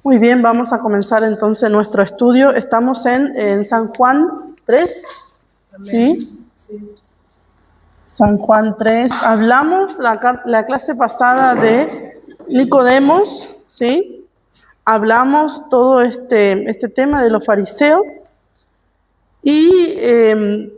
Muy bien, vamos a comenzar entonces nuestro estudio. Estamos en San Juan 3, ¿sí? Sí. San Juan 3. Hablamos la clase pasada de Nicodemos, ¿sí? Hablamos todo este tema de los fariseos y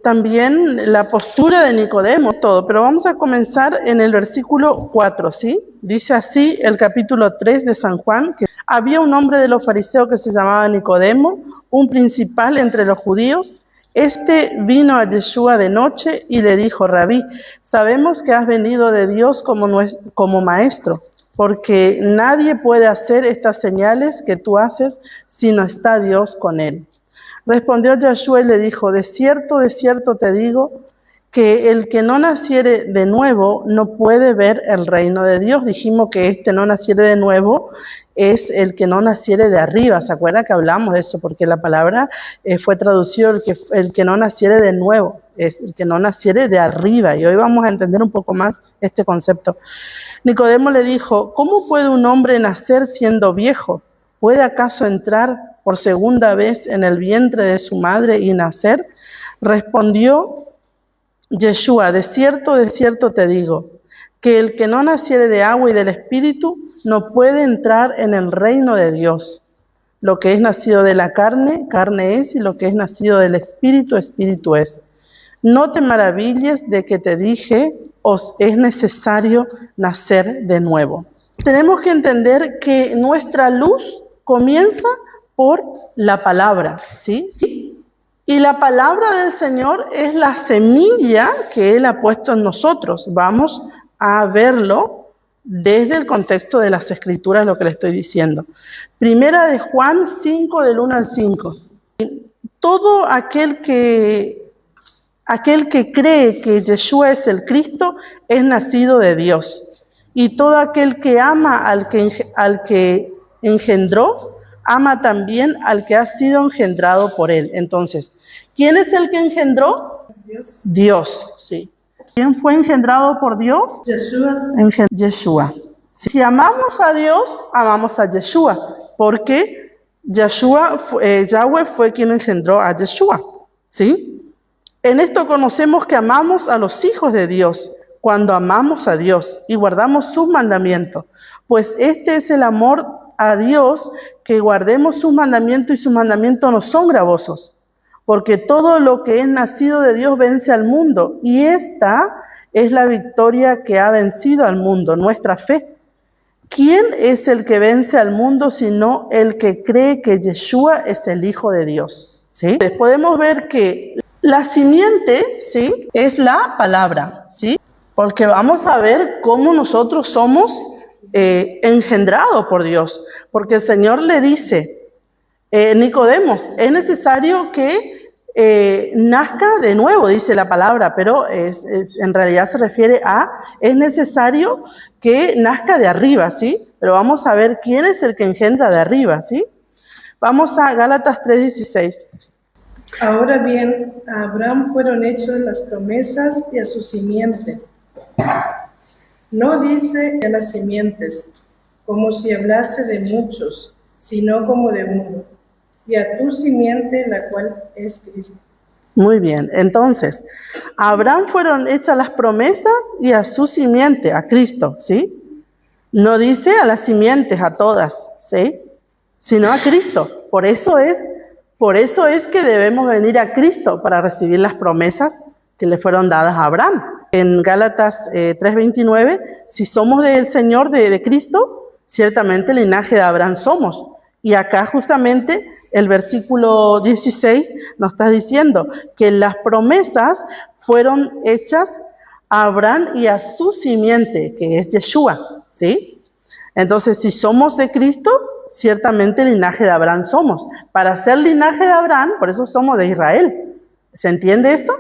también la postura de Nicodemo, todo. Pero vamos a comenzar en el versículo 4, ¿sí? Dice así el capítulo 3 de San Juan, que había un hombre de los fariseos que se llamaba Nicodemo, un principal entre los judíos. Este vino a Yeshua de noche y le dijo: Rabí, sabemos que has venido de Dios como maestro, porque nadie puede hacer estas señales que tú haces si no está Dios con él. Respondió Yeshua y le dijo: de cierto te digo, que el que no naciere de nuevo no puede ver el reino de Dios. Dijimos que no naciere de nuevo es el que no naciere de arriba. ¿Se acuerdan que hablamos de eso? Porque la palabra fue traducido el que no naciere de nuevo, es el que no naciere de arriba. Y hoy vamos a entender un poco más este concepto. Nicodemo le dijo: ¿cómo puede un hombre nacer siendo viejo? ¿Puede acaso entrar por segunda vez en el vientre de su madre y nacer? Respondió Yeshua: de cierto te digo, que el que no naciere de agua y del Espíritu no puede entrar en el reino de Dios. Lo que es nacido de la carne, carne es, y lo que es nacido del Espíritu, Espíritu es. No te maravilles de que te dije, os es necesario nacer de nuevo. Tenemos que entender que nuestra luz comienza por la palabra, ¿sí? Y la palabra del Señor es la semilla que Él ha puesto en nosotros. Vamos a verlo desde el contexto de las Escrituras, lo que le estoy diciendo. Primera de Juan 5, del 1 al 5. Todo aquel que cree que Yeshua es el Cristo es nacido de Dios. Y todo aquel que ama al que engendró, ama también al que ha sido engendrado por él. Entonces, ¿quién es el que engendró? Dios. Dios, sí. ¿Quién fue engendrado por Dios? Yeshua. Yeshua. Si amamos a Dios, amamos a Yeshua, porque Yahweh fue quien engendró a Yeshua, ¿sí? En esto conocemos que amamos a los hijos de Dios, cuando amamos a Dios y guardamos sus mandamientos, pues este es el amor a Dios, que guardemos sus mandamientos, y sus mandamientos no son gravosos, porque todo lo que es nacido de Dios vence al mundo, y esta es la victoria que ha vencido al mundo, nuestra fe. ¿Quién es el que vence al mundo sino el que cree que Yeshua es el Hijo de Dios? ¿Sí? Podemos ver que la simiente, ¿sí?, es la palabra, ¿sí? Porque vamos a ver cómo nosotros somos engendrados por Dios. Porque el Señor le dice, Nicodemos, es necesario que nazca de nuevo, dice la palabra, pero en realidad se refiere a, es necesario que nazca de arriba, ¿sí? Pero vamos a ver quién es el que engendra de arriba, ¿sí? Vamos a Gálatas 3:16. Ahora bien, a Abraham fueron hechas las promesas y a su simiente. No dice a las simientes, como si hablase de muchos, sino como de uno, y a tu simiente, la cual es Cristo. Muy bien, entonces, a Abraham fueron hechas las promesas y a su simiente, a Cristo, ¿sí? No dice a las simientes, a todas, ¿sí?, sino a Cristo. Por eso es que debemos venir a Cristo para recibir las promesas que le fueron dadas a Abraham. En Gálatas 3:29, si somos del Señor, de Cristo, ciertamente el linaje de Abraham somos. Y acá justamente el versículo 16 nos está diciendo que las promesas fueron hechas a Abraham y a su simiente, que es Yeshua, ¿sí? Entonces, si somos de Cristo, ciertamente el linaje de Abraham somos. Para ser linaje de Abraham, por eso somos de Israel. ¿Se entiende esto?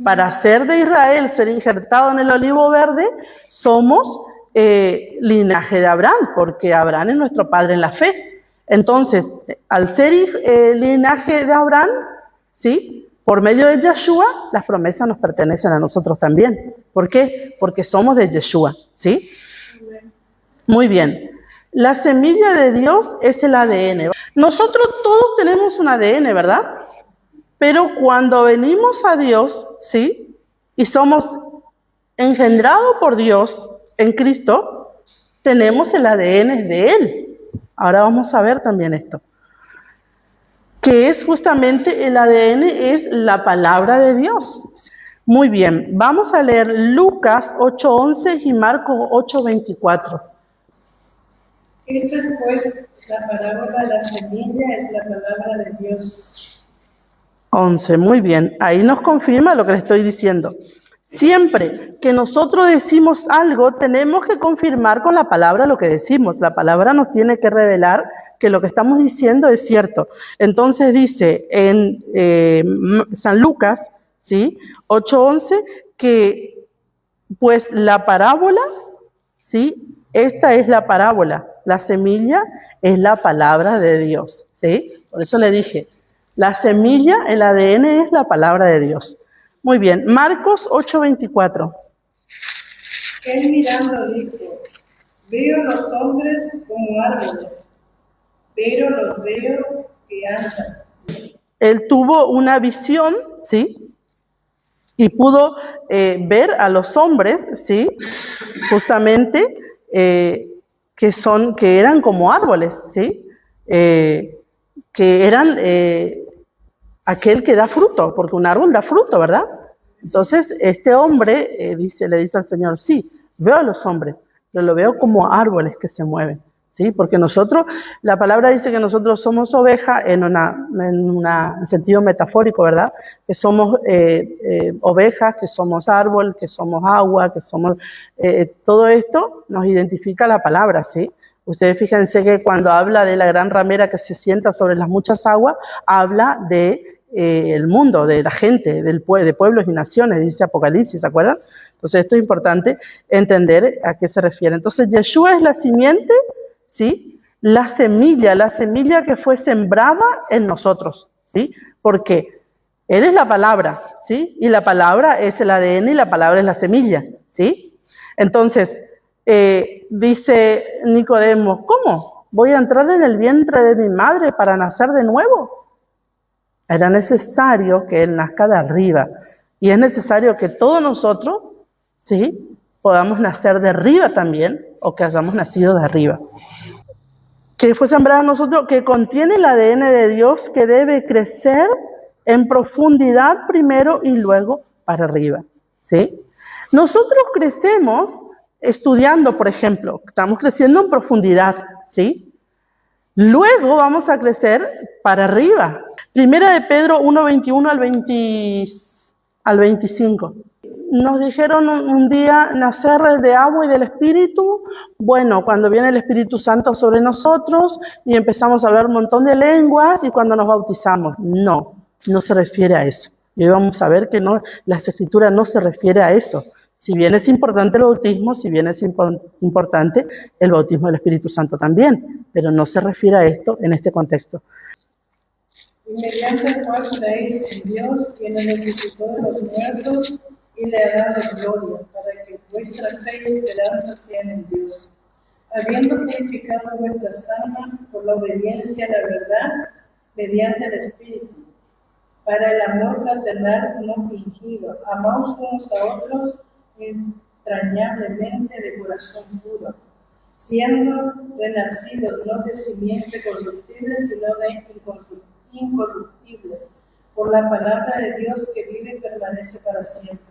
Para ser de Israel, ser injertado en el olivo verde, somos linaje de Abraham, porque Abraham es nuestro padre en la fe. Entonces, al ser linaje de Abraham, ¿sí?, por medio de Yeshua, las promesas nos pertenecen a nosotros también. ¿Por qué? Porque somos de Yeshua, ¿sí? Muy bien. La semilla de Dios es el ADN. Nosotros todos tenemos un ADN, ¿verdad? Pero cuando venimos a Dios, ¿sí? Y somos engendrados por Dios en Cristo, tenemos el ADN de Él. Ahora vamos a ver también esto. Que es justamente el ADN, es la palabra de Dios. Muy bien, vamos a leer Lucas 8:11 y Marcos 8:24. Esta es pues la parábola, la semilla es la palabra de Dios. 11, muy bien, ahí nos confirma lo que le estoy diciendo. Siempre que nosotros decimos algo, tenemos que confirmar con la palabra lo que decimos. La palabra nos tiene que revelar que lo que estamos diciendo es cierto. Entonces dice en San Lucas, ¿sí? 8:11, que pues la parábola, ¿sí? Esta es la parábola. La semilla es la palabra de Dios, ¿sí? Por eso le dije, la semilla, el ADN es la palabra de Dios. Muy bien, Marcos 8:24. Él mirando dijo, veo los hombres como árboles, pero los veo que andan. Él tuvo una visión, ¿sí? Y pudo ver a los hombres, ¿sí? Justamente que eran como árboles, ¿sí? Que eran aquel que da fruto, porque un árbol da fruto, ¿verdad? Entonces, este hombre le dice al Señor, sí, veo a los hombres, pero lo veo como árboles que se mueven, ¿sí? Porque nosotros, la palabra dice que nosotros somos ovejas en un sentido metafórico, ¿verdad? Que somos ovejas, que somos árbol, que somos agua, que somos... todo esto nos identifica la palabra, ¿sí? Ustedes fíjense que cuando habla de la gran ramera que se sienta sobre las muchas aguas, habla de el mundo, de la gente, de pueblos y naciones, dice Apocalipsis, ¿se acuerdan? Entonces esto es importante entender a qué se refiere. Entonces Yeshua es la simiente, ¿sí? La semilla que fue sembrada en nosotros, ¿sí? Porque Él es la palabra, ¿sí? Y la palabra es el ADN y la palabra es la semilla, ¿sí? Entonces, dice Nicodemo, ¿cómo? ¿Voy a entrar en el vientre de mi madre para nacer de nuevo? Era necesario que Él nazca de arriba. Y es necesario que todos nosotros, ¿sí? Podamos nacer de arriba también, o que hayamos nacido de arriba. Que fue sembrado en nosotros, que contiene el ADN de Dios, que debe crecer en profundidad primero y luego para arriba, ¿sí? Nosotros crecemos estudiando, por ejemplo, estamos creciendo en profundidad, ¿sí? Luego vamos a crecer para arriba. Primera de Pedro 1:21 al 25. Nos dijeron un día nacer de agua y del Espíritu. Bueno, cuando viene el Espíritu Santo sobre nosotros y empezamos a hablar un montón de lenguas y cuando nos bautizamos. No se refiere a eso. Y hoy vamos a ver que no, las Escrituras no se refiere a eso. Si bien es importante el bautismo, si bien es importante el bautismo del Espíritu Santo también, pero no se refiere a esto en este contexto. Y mediante el cual creéis en Dios, quien le resucitó de los muertos y le ha dado gloria, para que vuestra fe y esperanza sean en Dios, habiendo purificado vuestras almas por la obediencia a la verdad, mediante el Espíritu, para el amor fraternal no fingido, amaos unos a otros entrañablemente de corazón puro, siendo renacidos no de simiente corruptible, sino de incorruptible, por la palabra de Dios que vive y permanece para siempre.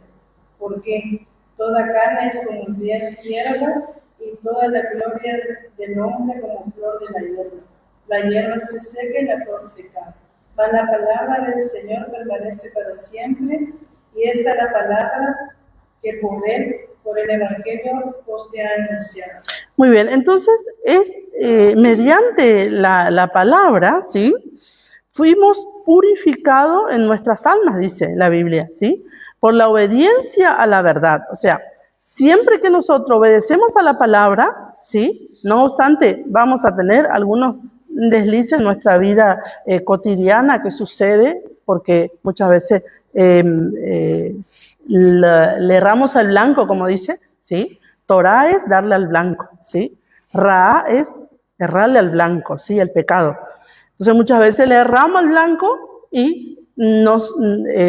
Porque toda carne es como hierba, y toda la gloria del hombre como flor de la hierba. La hierba se seca y la flor se cae, mas la palabra del Señor permanece para siempre, y esta es la palabra que por el Evangelio os te ha anunciado. Muy bien, entonces es mediante la palabra, ¿sí? Fuimos purificados en nuestras almas, dice la Biblia, ¿sí? Por la obediencia a la verdad. O sea, siempre que nosotros obedecemos a la palabra, ¿sí? No obstante, vamos a tener algunos deslices en nuestra vida cotidiana que sucede, porque muchas veces le erramos al blanco, como dice, ¿sí? Torah es darle al blanco, ¿sí? Ra es errarle al blanco, ¿sí? El pecado. Entonces muchas veces le erramos al blanco y nos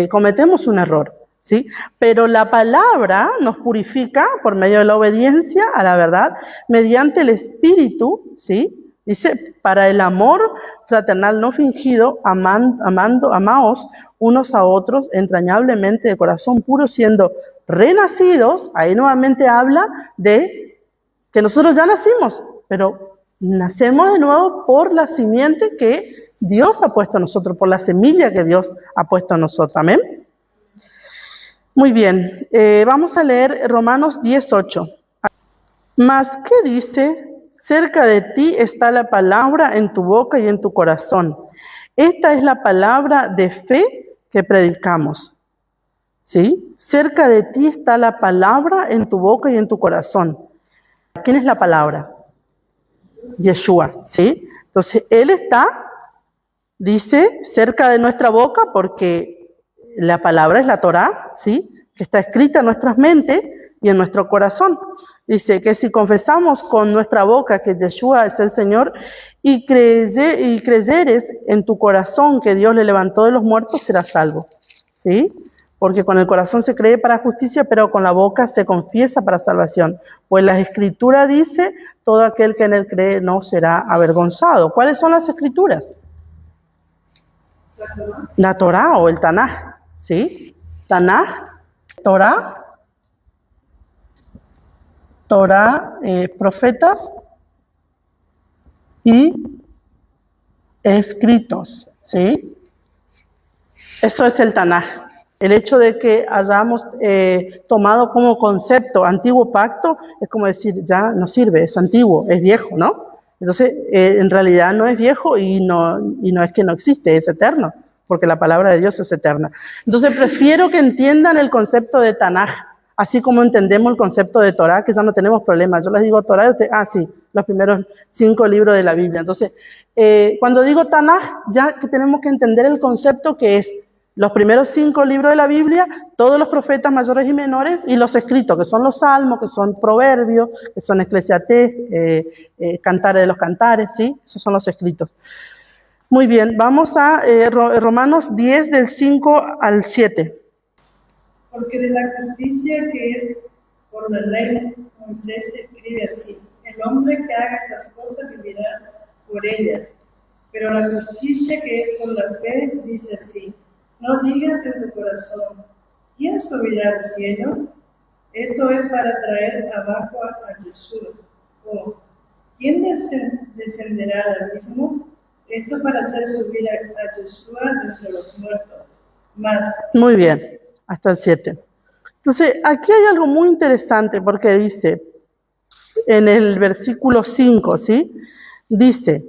cometemos un error, ¿sí? Pero la palabra nos purifica por medio de la obediencia a la verdad, mediante el Espíritu, ¿sí? Dice, para el amor fraternal no fingido, amaos unos a otros entrañablemente de corazón puro, siendo renacidos. Ahí nuevamente habla de que nosotros ya nacimos, pero nacemos de nuevo por la simiente que Dios ha puesto en nosotros, por la semilla que Dios ha puesto en nosotros. Amén. Muy bien, vamos a leer Romanos 10:8. Mas, ¿qué dice? Cerca de ti está la palabra en tu boca y en tu corazón. Esta es la palabra de fe que predicamos. ¿Sí? Cerca de ti está la palabra en tu boca y en tu corazón. ¿Quién es la palabra? Yeshua, ¿sí? Entonces, Él está, dice, cerca de nuestra boca porque la palabra es la Torá, ¿sí? Que está escrita en nuestras mentes y en nuestro corazón. Dice que si confesamos con nuestra boca que Yeshua es el Señor y creyeres en tu corazón que Dios le levantó de los muertos, serás salvo, ¿sí? Porque con el corazón se cree para justicia, pero con la boca se confiesa para salvación. Pues la Escritura dice, todo aquel que en él cree no será avergonzado. ¿Cuáles son las Escrituras? La Torá o el Tanaj, ¿sí? Tanaj, Torá, profetas y escritos, ¿sí? Eso es el Tanaj. El hecho de que hayamos tomado como concepto antiguo pacto es como decir, ya no sirve, es antiguo, es viejo, ¿no? Entonces, en realidad no es viejo y no es que no existe, es eterno, porque la palabra de Dios es eterna. Entonces, prefiero que entiendan el concepto de Tanaj, así como entendemos el concepto de Torá, que ya no tenemos problemas. Yo les digo Torá, sí, los primeros 5 libros de la Biblia. Entonces, cuando digo Tanaj, ya que tenemos que entender el concepto que es los primeros 5 libros de la Biblia, todos los profetas mayores y menores, y los escritos, que son los salmos, que son proverbios, que son Eclesiastés, Cantares de los Cantares, ¿sí? Esos son los escritos. Muy bien, vamos a Romanos 10, del 5 al 7. Porque de la justicia que es por la ley, Moisés escribe así: el hombre que haga estas cosas vivirá por ellas. Pero la justicia que es por la fe dice así: no digas en tu corazón, ¿quién subirá al cielo? Esto es para traer abajo a Jesús. O, ¿quién descenderá al abismo? Esto para hacer subir a Jesús de entre los muertos. Más. Muy bien, hasta el 7. Entonces, aquí hay algo muy interesante porque dice, en el versículo 5, ¿sí? Dice,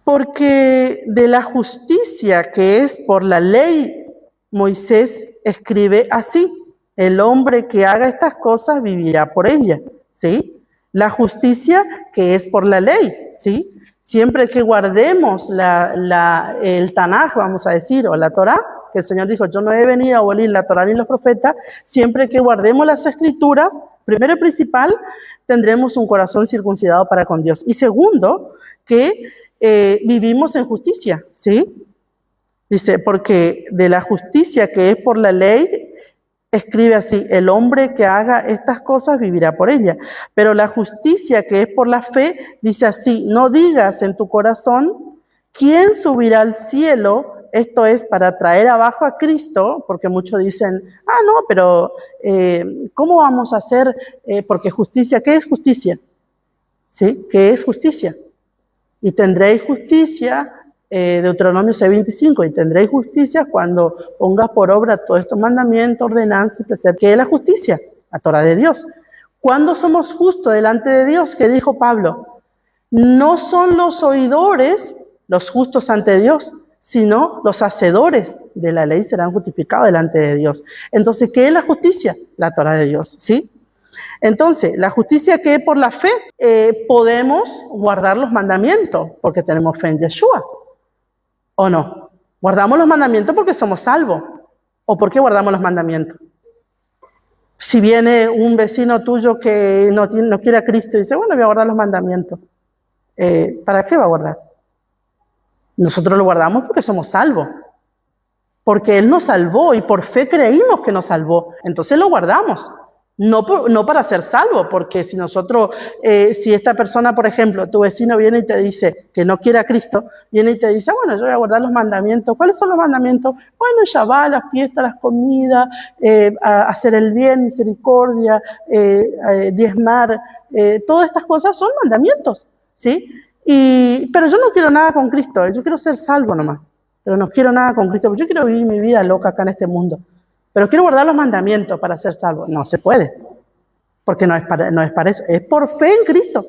porque de la justicia que es por la ley, Moisés escribe así: el hombre que haga estas cosas vivirá por ella, ¿sí? La justicia que es por la ley, ¿sí? Siempre que guardemos el Tanaj, vamos a decir, o la Torá, que el Señor dijo, yo no he venido a abolir la Torá ni los profetas, siempre que guardemos las Escrituras, primero y principal, tendremos un corazón circuncidado para con Dios. Y segundo, que vivimos en justicia, ¿sí? Dice, porque de la justicia que es por la ley, escribe así: el hombre que haga estas cosas vivirá por ella. Pero la justicia que es por la fe, dice así: no digas en tu corazón, ¿quién subirá al cielo? Esto es para traer abajo a Cristo, porque muchos dicen, no, pero ¿cómo vamos a hacer? Porque justicia, ¿qué es justicia? ¿Sí? ¿Qué es justicia? Y tendréis justicia, Deuteronomio 6:25, y tendréis justicia cuando pongas por obra todos estos mandamientos, ordenanzas y preceptos. ¿Qué es la justicia? La Torá de Dios. ¿Cuándo somos justos delante de Dios? ¿Qué dijo Pablo? No son los oidores los justos ante Dios, sino los hacedores de la ley serán justificados delante de Dios. Entonces, ¿qué es la justicia? La Torá de Dios, ¿sí? Entonces, la justicia que es por la fe, podemos guardar los mandamientos porque tenemos fe en Yeshua, ¿o no? Guardamos los mandamientos porque somos salvos. ¿O por qué guardamos los mandamientos? Si viene un vecino tuyo que no quiere a Cristo y dice, bueno, voy a guardar los mandamientos. ¿para qué va a guardar? Nosotros lo guardamos porque somos salvos, porque Él nos salvó y por fe creímos que nos salvó. Entonces lo guardamos, no para ser salvo, porque si nosotros, si esta persona, por ejemplo, tu vecino viene y te dice que no quiere a Cristo, viene y te dice, bueno, yo voy a guardar los mandamientos. ¿Cuáles son los mandamientos? Bueno, el Shabbat, las fiestas, las comidas, hacer el bien, misericordia, diezmar, todas estas cosas son mandamientos, ¿sí? Pero yo no quiero nada con Cristo, yo quiero ser salvo nomás, pero no quiero nada con Cristo, porque yo quiero vivir mi vida loca acá en este mundo, pero quiero guardar los mandamientos para ser salvo. No se puede, porque no es para eso, es por fe en Cristo,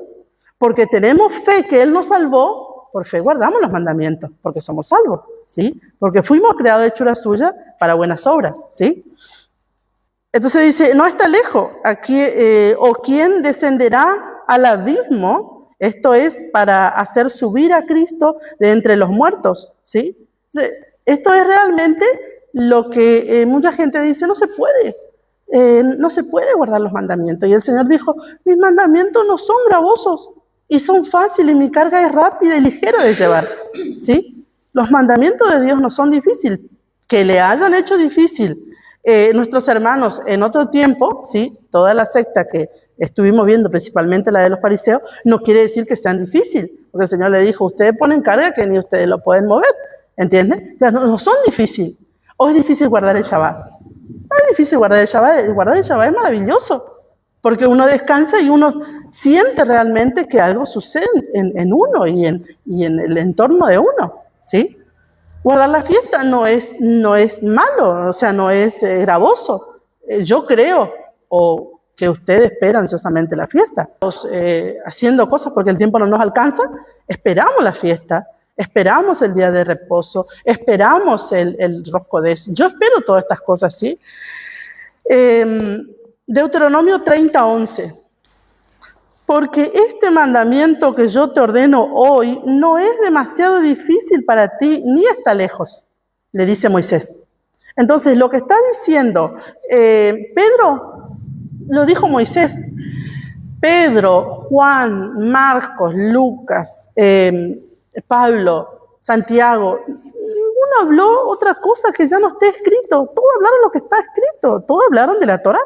porque tenemos fe que Él nos salvó, por fe guardamos los mandamientos, porque somos salvos, ¿sí? Porque fuimos creados de hechura suya para buenas obras, ¿sí? Entonces dice, no está lejos, aquí, o quién descenderá al abismo. Esto es para hacer subir a Cristo de entre los muertos, ¿sí? Esto es realmente lo que mucha gente dice, no se puede guardar los mandamientos. Y el Señor dijo, mis mandamientos no son gravosos y son fáciles, mi carga es rápida y ligera de llevar, ¿sí? Los mandamientos de Dios no son difíciles. Que le hayan hecho difícil nuestros hermanos en otro tiempo, ¿sí? Toda la secta que estuvimos viendo, principalmente la de los fariseos, no quiere decir que sean difíciles, porque el Señor le dijo, ustedes ponen carga que ni ustedes lo pueden mover, ¿entienden? O sea, no son difíciles. ¿O es difícil guardar el Shabbat? No es difícil guardar el Shabbat es maravilloso, porque uno descansa y uno siente realmente que algo sucede en uno y en el entorno de uno, ¿sí? Guardar la fiesta no es malo, o sea, no es gravoso. Yo creo, que ustedes esperan ansiosamente la fiesta. Haciendo cosas porque el tiempo no nos alcanza, esperamos la fiesta, esperamos el día de reposo, esperamos el Rosh Kodesh. Yo espero todas estas cosas, ¿sí? Deuteronomio 30:11. Porque este mandamiento que yo te ordeno hoy no es demasiado difícil para ti, ni está lejos, le dice Moisés. Entonces, lo que está diciendo Pedro, lo dijo Moisés. Pedro, Juan, Marcos, Lucas, Pablo, Santiago, ninguno habló otra cosa que ya no esté escrito. Todos hablaron lo que está escrito, todos hablaron de la Torá.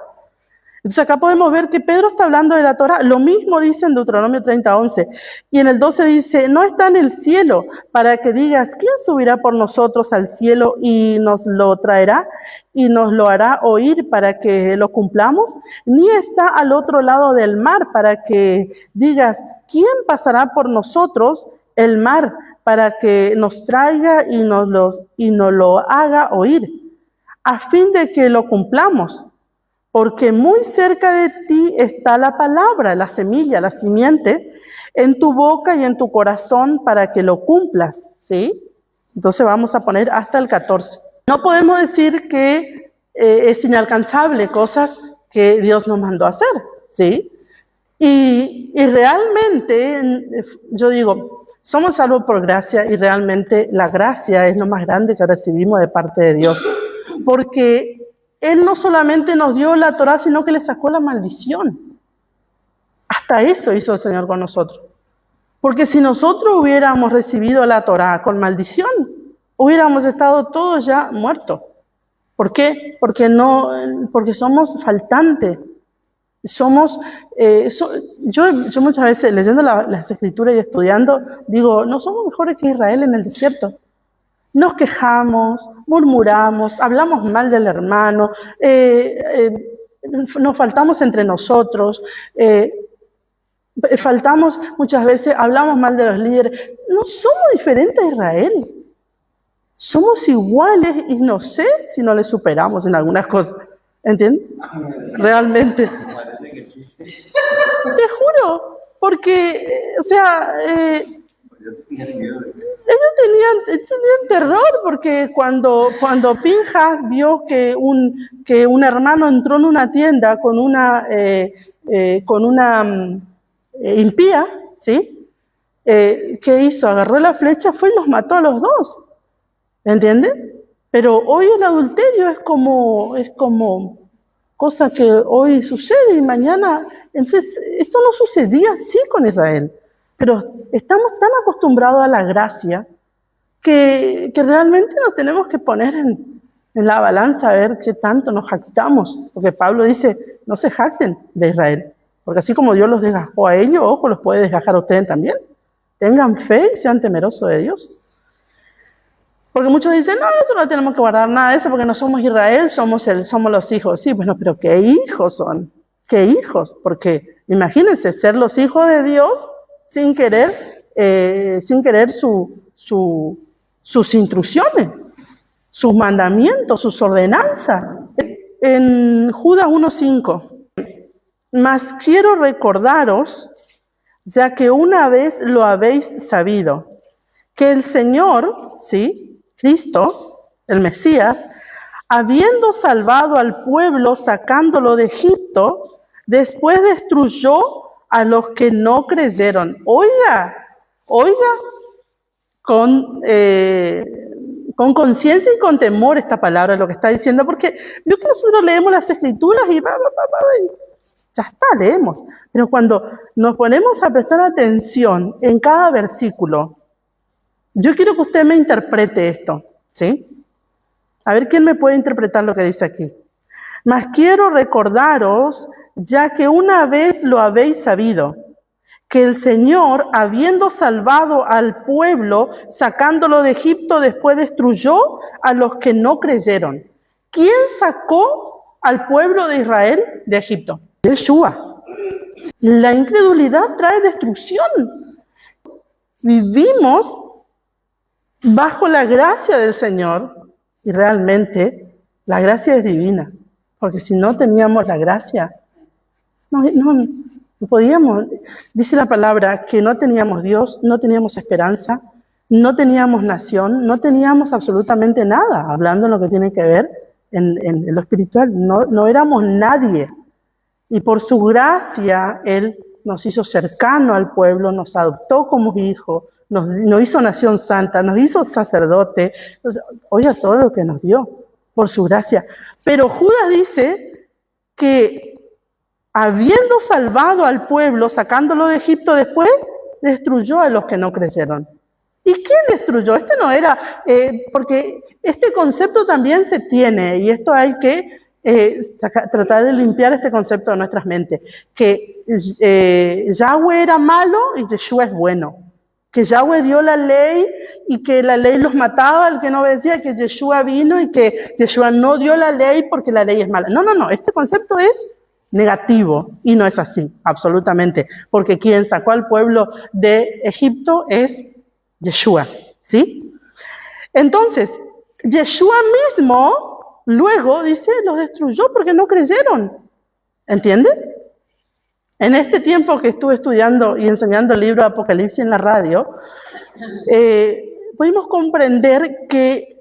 Entonces acá podemos ver que Pedro está hablando de la Torá. Lo mismo dice en Deuteronomio 30:11. Y en el 12 dice, no está en el cielo para que digas, ¿quién subirá por nosotros al cielo y nos lo traerá y nos lo hará oír para que lo cumplamos? Ni está al otro lado del mar para que digas, ¿quién pasará por nosotros el mar para que nos traiga y nos lo haga oír, a fin de que lo cumplamos? Porque muy cerca de ti está la palabra, la semilla, la simiente, en tu boca y en tu corazón para que lo cumplas, ¿sí? Entonces vamos a poner hasta el 14. No podemos decir que es inalcanzable cosas que Dios nos mandó a hacer, ¿sí? Y realmente, yo digo, somos salvos por gracia y realmente la gracia es lo más grande que recibimos de parte de Dios. Porque Él no solamente nos dio la Torá, sino que le sacó la maldición. Hasta eso hizo el Señor con nosotros. Porque si nosotros hubiéramos recibido la Torá con maldición, hubiéramos estado todos ya muertos. ¿Por qué? Porque somos faltantes. Yo muchas veces leyendo las Escrituras y estudiando, digo, no somos mejores que Israel en el desierto. Nos quejamos, murmuramos, hablamos mal del hermano, nos faltamos entre nosotros, faltamos muchas veces, hablamos mal de los líderes. No somos diferentes a Israel. Somos iguales y no sé si no les superamos en algunas cosas. ¿Entiendes? Realmente. Te juro, porque, o sea, ellos tenían terror porque cuando Pinjas vio que un hermano entró en una tienda con una impía, ¿sí? ¿Qué hizo? Agarró la flecha, fue y los mató a los dos. ¿Entiendes? Pero hoy el adulterio es como cosa que hoy sucede y mañana. Entonces, esto no sucedía así con Israel. pero estamos tan acostumbrados a la gracia que realmente nos tenemos que poner en la balanza a ver qué tanto nos jactamos. Porque Pablo dice, no se jacten de Israel, porque así como Dios los desgajó a ellos, ojo, los puede desgajar a ustedes también. Tengan fe y sean temerosos de Dios. Porque muchos dicen, no, nosotros no tenemos que guardar nada de eso porque no somos Israel, somos los hijos. Sí, bueno, pero ¿qué hijos son? ¿Qué hijos? Porque imagínense ser los hijos de Dios sin querer sus instrucciones, sus mandamientos, sus ordenanzas. En Judas 1:5, mas quiero recordaros, ya que una vez lo habéis sabido, que el Señor, ¿sí?, Cristo, el Mesías, habiendo salvado al pueblo sacándolo de Egipto, después destruyó a los que no creyeron. Oiga, con conciencia y con temor esta palabra, lo que está diciendo, porque yo que nosotros leemos las Escrituras y ya está, leemos. Pero cuando nos ponemos a prestar atención en cada versículo, yo quiero que usted me interprete esto, ¿sí? A ver quién me puede interpretar lo que dice aquí. Mas quiero recordaros, ya que una vez lo habéis sabido, que el Señor, habiendo salvado al pueblo, sacándolo de Egipto, después destruyó a los que no creyeron. ¿Quién sacó al pueblo de Israel de Egipto? Yeshua. La incredulidad trae destrucción. Vivimos bajo la gracia del Señor y realmente la gracia es divina, porque si no teníamos la gracia, no podíamos. Dice la palabra que no teníamos Dios, no teníamos esperanza, no teníamos nación, no teníamos absolutamente nada, hablando en lo que tiene que ver en lo espiritual, no éramos nadie. Y por su gracia, Él nos hizo cercano al pueblo, nos adoptó como hijo, nos hizo nación santa, nos hizo sacerdote. Oiga todo lo que nos dio, por su gracia. Pero Judas dice que habiendo salvado al pueblo, sacándolo de Egipto después, destruyó a los que no creyeron. ¿Y quién destruyó? Este no era, porque este concepto también se tiene, y esto hay que tratar de limpiar este concepto de nuestras mentes, que Yahweh era malo y Yeshua es bueno, que Yahweh dio la ley y que la ley los mataba al que no obedecía, que Yeshua vino y que Yeshua no dio la ley porque la ley es mala. No, este concepto es negativo y no es así, absolutamente, porque quien sacó al pueblo de Egipto es Yeshua, ¿sí? Entonces, Yeshua mismo luego dice, los destruyó porque no creyeron, ¿entiende? En este tiempo que estuve estudiando y enseñando el libro de Apocalipsis en la radio, pudimos comprender que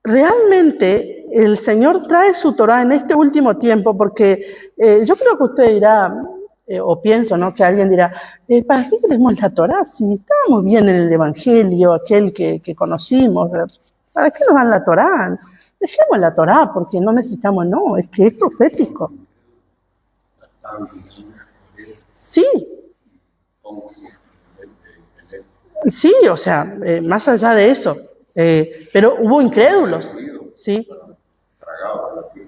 realmente el Señor trae su Torah en este último tiempo, porque yo creo que usted dirá, o pienso, ¿no?, que alguien dirá, ¿para qué queremos la Torah? Si estábamos bien en el Evangelio, aquel que conocimos, ¿para qué nos dan la Torah? Dejemos la Torah porque no necesitamos, no, es que es profético. Sí. Sí, o sea, más allá de eso. Pero hubo incrédulos, ¿sí?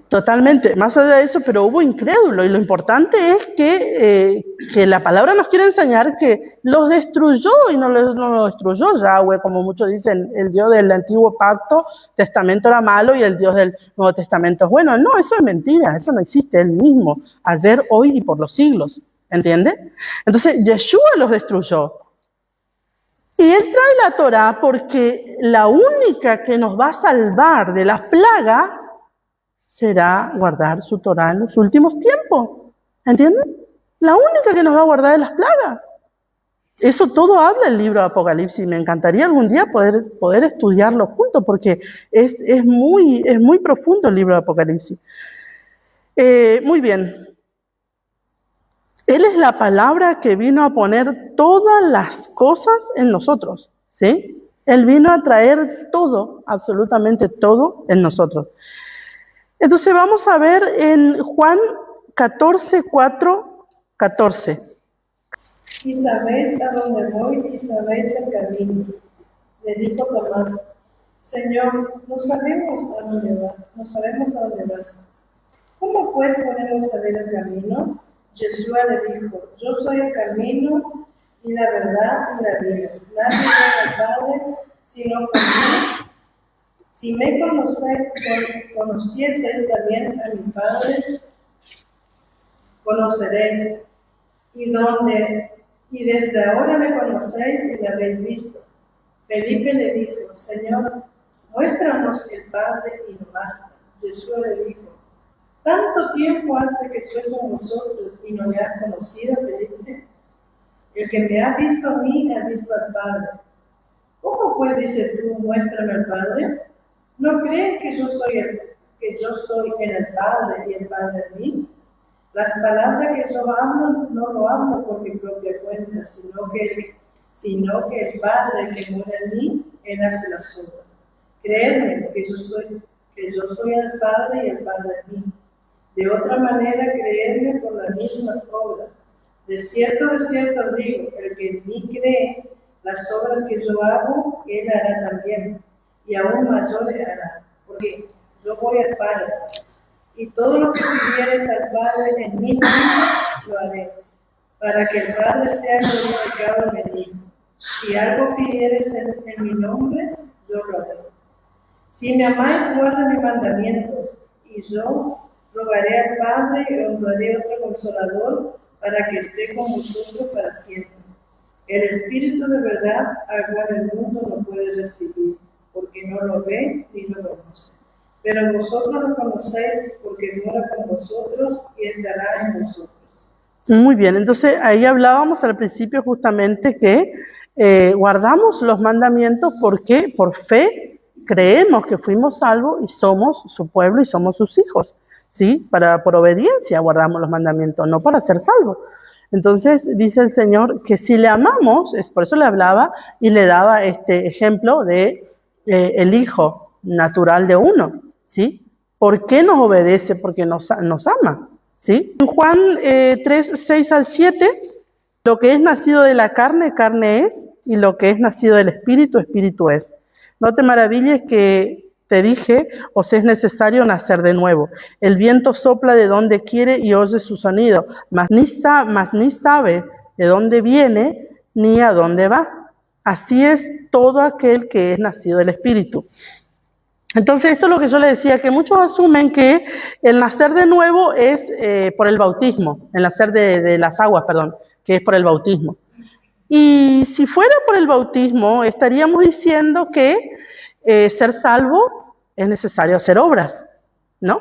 Totalmente, más allá de eso, pero hubo incrédulos. Y lo importante es que la palabra nos quiere enseñar que los destruyó y no los destruyó Yahweh, como muchos dicen, el Dios del Antiguo Pacto, Testamento era malo y el Dios del Nuevo Testamento es bueno. No, eso es mentira, eso no existe, Él mismo, ayer, hoy y por los siglos, ¿entiende? Entonces, Yeshua los destruyó. Y Él trae la Torah porque la única que nos va a salvar de las plagas será guardar su Torah en los últimos tiempos. ¿Entienden? La única que nos va a guardar de las plagas. Eso todo habla el libro de Apocalipsis. Me encantaría algún día poder estudiarlo juntos porque es muy profundo el libro de Apocalipsis. Muy bien. Él es la palabra que vino a poner todas las cosas en nosotros, ¿sí? Él vino a traer todo, absolutamente todo en nosotros. Entonces vamos a ver en Juan 14, 4, 14. Y sabéis a dónde voy y sabéis el camino. Le dijo Tomás, Señor, no sabemos a dónde vas. ¿Cómo pues podemos saber el camino? Jesús le dijo, yo soy el camino y la verdad y la vida. Nadie viene al Padre sino por mí. Si me conocieseis también a mi Padre, conoceréis. Y desde ahora me conocéis y me habéis visto. Felipe le dijo, Señor, muéstranos el Padre y no basta. Jesús le dijo, ¿tanto tiempo hace que estoy con vosotros y no me has conocido, Felipe? El que me ha visto a mí, ha visto al Padre. ¿Cómo pues dices tú, muéstrame al Padre? ¿No crees que yo soy en el Padre y el Padre en mí? Las palabras que yo hablo, no lo hablo por mi propia cuenta, sino que el Padre que mora en mí, Él hace las obras. Creedme que yo soy el Padre y el Padre en mí. De otra manera, creedme por las mismas obras. De cierto os digo, el que en mí cree, las obras que yo hago, Él hará también, y aún mayores hará, porque yo voy al Padre. Y todo lo que pidieres al Padre en mi nombre, lo haré, para que el Padre sea glorificado en el Hijo. Si algo pidieres en mi nombre, yo lo haré. Si me amáis, guarda mis mandamientos, y yo rogaré al Padre y os daré otro consolador para que esté con vosotros para siempre. El Espíritu de verdad, al cual el mundo no puede recibir, porque no lo ve ni lo conoce. Pero vosotros lo conocéis porque mora con vosotros y estará en vosotros. Muy bien, entonces ahí hablábamos al principio justamente que guardamos los mandamientos porque por fe creemos que fuimos salvos y somos su pueblo y somos sus hijos, ¿sí? Por obediencia guardamos los mandamientos, no para ser salvos. Entonces dice el Señor que si le amamos, es por eso le hablaba y le daba este ejemplo de el hijo natural de uno, ¿sí? ¿Por qué nos obedece? Porque nos ama, ¿sí? En Juan 3, 6 al 7, lo que es nacido de la carne, carne es, y lo que es nacido del espíritu, espíritu es. No te maravilles que te dije, os es necesario nacer de nuevo. El viento sopla de donde quiere y oye su sonido, mas ni sabe de dónde viene ni a dónde va. Así es todo aquel que es nacido del Espíritu. Entonces, esto es lo que yo le decía, que muchos asumen que el nacer de nuevo es por el bautismo, el nacer de las aguas, perdón, que es por el bautismo. Y si fuera por el bautismo, estaríamos diciendo que ser salvo es necesario hacer obras, ¿no?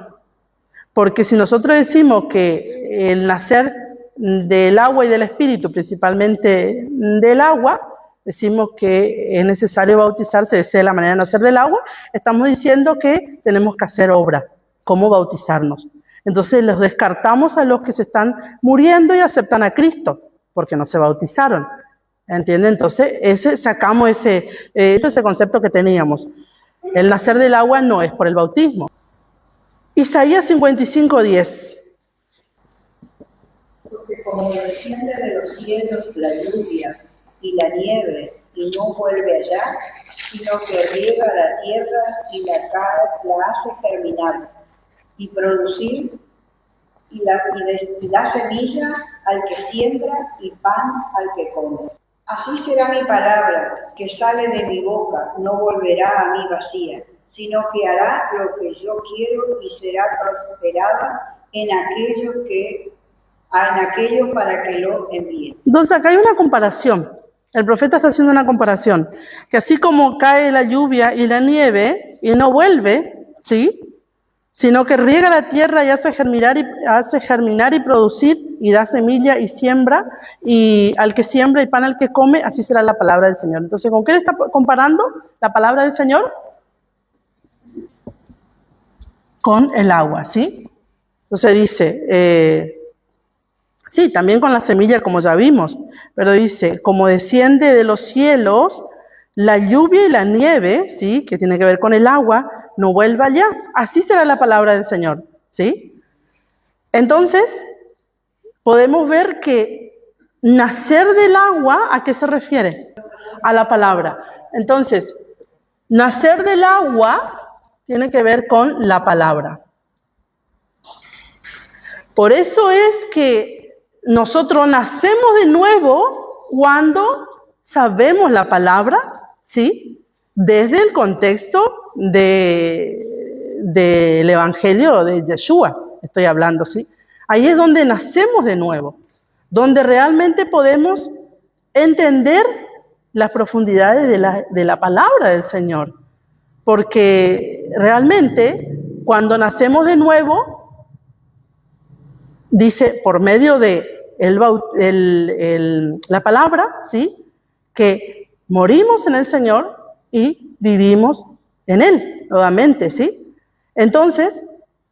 Porque si nosotros decimos que el nacer del agua y del espíritu, principalmente del agua, decimos que es necesario bautizarse, esa es la manera de nacer del agua, estamos diciendo que tenemos que hacer obra, ¿cómo bautizarnos? Entonces los descartamos a los que se están muriendo y aceptan a Cristo, porque no se bautizaron. ¿Entienden? Entonces, sacamos ese concepto que teníamos. El nacer del agua no es por el bautismo. Isaías 55:10. Porque como desciende de los cielos la lluvia y la nieve y no vuelve allá, sino que riega la tierra y la hace germinar y producir y da semilla al que siembra y pan al que come. Así será mi palabra, que sale de mi boca, no volverá a mí vacía, sino que hará lo que yo quiero y será prosperada en aquellos para que lo envíen. Entonces acá hay una comparación. El profeta está haciendo una comparación, que así como cae la lluvia y la nieve y no vuelve, ¿sí?, sino que riega la tierra y hace germinar y producir y da semilla y siembra, y al que siembra y pan al que come, así será la palabra del Señor. Entonces, ¿con qué le está comparando la palabra del Señor? Con el agua, ¿sí? Entonces dice, sí, también con la semilla, como ya vimos, pero dice, como desciende de los cielos la lluvia y la nieve, ¿sí?, que tiene que ver con el agua, no vuelva allá. Así será la palabra del Señor, ¿sí? Entonces, podemos ver que nacer del agua, ¿a qué se refiere? A la palabra. Entonces, nacer del agua tiene que ver con la palabra. Por eso es que nosotros nacemos de nuevo cuando sabemos la palabra, ¿sí? Desde el contexto del Evangelio de Yeshua, estoy hablando, ¿sí? Ahí es donde nacemos de nuevo, donde realmente podemos entender las profundidades de la palabra del Señor. Porque realmente, cuando nacemos de nuevo, dice, por medio de la palabra, ¿sí? Que morimos en el Señor y vivimos en Él, nuevamente, ¿sí? Entonces,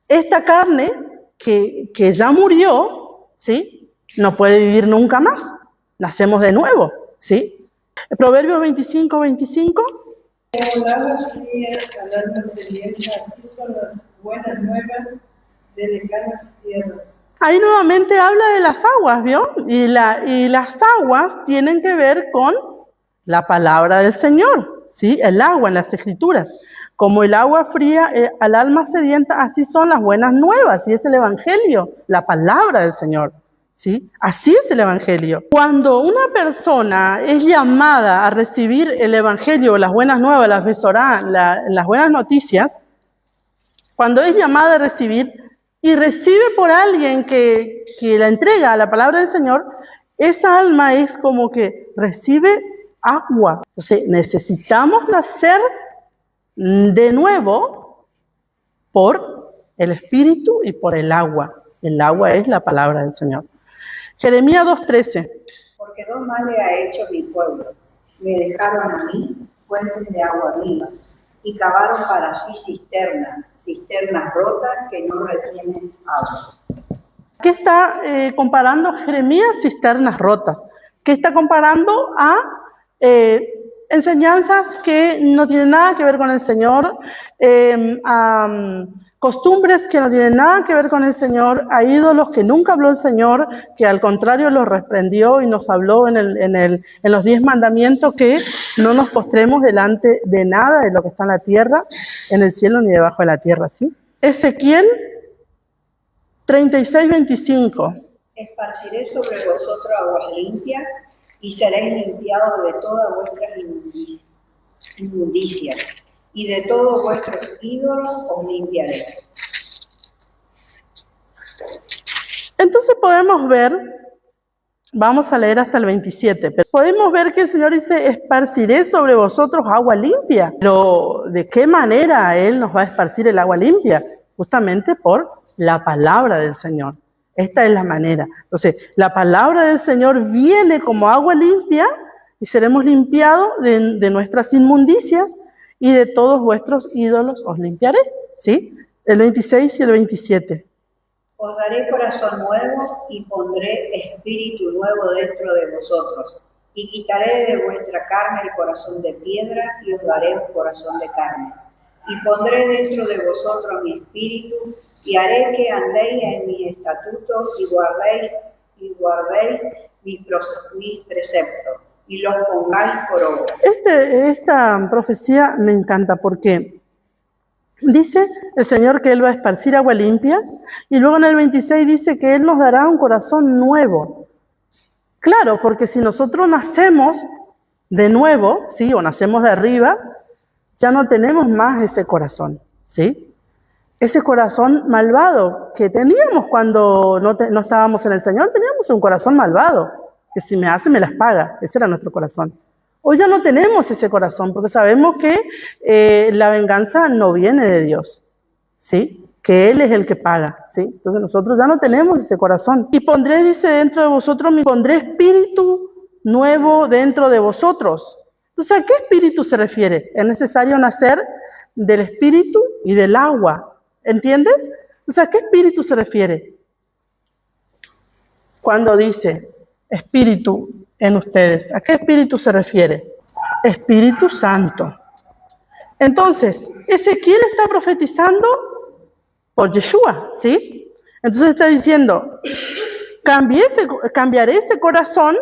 esta carne que ya murió, ¿sí? No puede vivir nunca más. Nacemos de nuevo, ¿sí? Proverbios 25:25. Como el agua fría al alma sedienta, así son las buenas nuevas de lejanas tierras. Ahí nuevamente habla de las aguas, ¿vio? Y las aguas tienen que ver con la palabra del Señor, ¿sí? El agua en las Escrituras. Como el agua fría al alma sedienta, así son las buenas nuevas, y es el Evangelio, la palabra del Señor, ¿sí? Así es el Evangelio. Cuando una persona es llamada a recibir el Evangelio, las buenas nuevas, las besorá, las buenas noticias, cuando es llamada a recibir y recibe por alguien que la entrega a la palabra del Señor, esa alma es como que recibe agua. Entonces necesitamos nacer de nuevo por el Espíritu y por el agua. El agua es la palabra del Señor. Jeremías 2:13. Porque dos males ha hecho mi pueblo. Me dejaron a mí fuentes de agua viva y cavaron para sí cisternas rotas que no retienen agua. ¿Qué está comparando Jeremías? Cisternas rotas. ¿Qué está comparando? A enseñanzas que no tienen nada que ver con el Señor, a costumbres que no tienen nada que ver con el Señor, a ídolos que nunca habló el Señor, que al contrario los reprendió y nos habló en los 10 mandamientos que no nos postremos delante de nada de lo que está en la tierra, en el cielo ni debajo de la tierra, ¿sí? Ezequiel 36:25. Esparciré sobre vosotros aguas limpias y seréis limpiados de todas vuestras inmundicias, y de todos vuestros ídolos os limpiaré. Entonces podemos ver, vamos a leer hasta el 27, pero podemos ver que el Señor dice, esparciré sobre vosotros agua limpia. Pero ¿de qué manera Él nos va a esparcir el agua limpia? Justamente por la palabra del Señor. Esta es la manera. Entonces, la palabra del Señor viene como agua limpia y seremos limpiados de nuestras inmundicias y de todos vuestros ídolos os limpiaré. ¿Sí? El 26 y el 27. Os daré corazón nuevo y pondré espíritu nuevo dentro de vosotros. Y quitaré de vuestra carne el corazón de piedra y os daré un corazón de carne. Y pondré dentro de vosotros mi espíritu y haré que andéis en mis estatutos y guardéis mis preceptos y los pongáis por obra. Esta profecía me encanta porque dice el Señor que Él va a esparcir agua limpia y luego en el 26 dice que Él nos dará un corazón nuevo. Claro, porque si nosotros nacemos de nuevo, ¿sí? O nacemos de arriba, ya no tenemos más ese corazón, ¿sí? Ese corazón malvado que teníamos cuando no estábamos en el Señor, teníamos un corazón malvado, que si me hace, me las paga. Ese era nuestro corazón. Hoy ya no tenemos ese corazón, porque sabemos que la venganza no viene de Dios, ¿sí? Que Él es el que paga, ¿sí? Entonces nosotros ya no tenemos ese corazón. Y pondré, dice, dentro de vosotros, pondré espíritu nuevo dentro de vosotros. Entonces, ¿a qué espíritu se refiere? Es necesario nacer del espíritu y del agua. ¿Entienden? O sea, ¿a qué espíritu se refiere? Cuando dice espíritu en ustedes, ¿a qué espíritu se refiere? Espíritu Santo. Entonces, Ezequiel está profetizando por Yeshua, ¿sí? Entonces está diciendo, cambiaré ese corazón